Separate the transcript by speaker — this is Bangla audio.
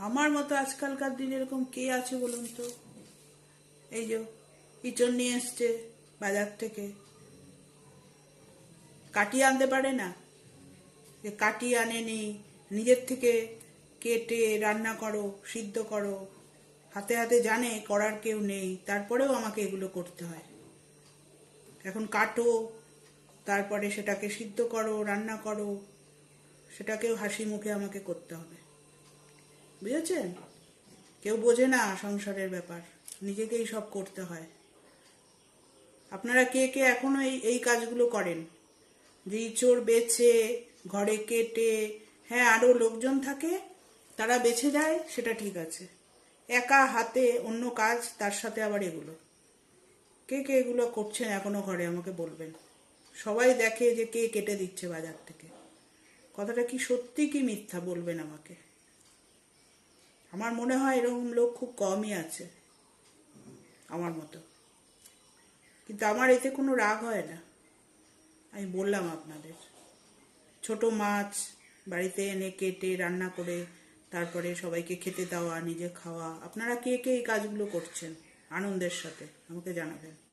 Speaker 1: আমার মতো আজকালকার দিনে এরকম কে আছে বলুন তো? এই যে ইঁচড় নিয়ে এসছে বাজার থেকে, কাটিয়ে আনতে পারে না? যে কাটিয়ে আনেনি, নিজের থেকে কেটে রান্না করো, সিদ্ধ করো, হাতে হাতে জানে করার কেউ নেই, তারপরেও আমাকে এগুলো করতে হয়। এখন কাটো, তারপরে সেটাকে সিদ্ধ করো, রান্না করো, সেটাকেও হাসি মুখে আমাকে করতে হবে। বুঝেছেন? কেউ বোঝে না সংসারের ব্যাপার, নিজেকেই সব করতে হয়। আপনারা কে কে এখনো এই এই কাজগুলো করেন? যে ইঁচড় বেছে, ঘরে কেটে, হ্যাঁ আরো লোকজন থাকে, তারা বেছে দেয়, সেটা ঠিক আছে। একা হাতে অন্য কাজ, তার সাথে আবার এগুলো, কে কে এগুলো করছেন এখনো ঘরে আমাকে বলবেন। সবাই দেখে যে কে কেটে দিচ্ছে বাজার থেকে। কথাটা কি সত্যি কি মিথ্যা বলবেন আমাকে। আমার মনে হয় এরকম লোক খুব কমই আছে আমার মতো। কিন্তু আমার এতে কোনো রাগ হয় না। আমি বললাম আপনাদের, ছোট মাছ বাড়িতে এনে কেটে রান্না করে তারপরে সবাইকে খেতে দেওয়া, নিজে খাওয়া, আপনারা কে কে এই কাজগুলো করছেন আনন্দের সাথে আমাকে জানাবেন।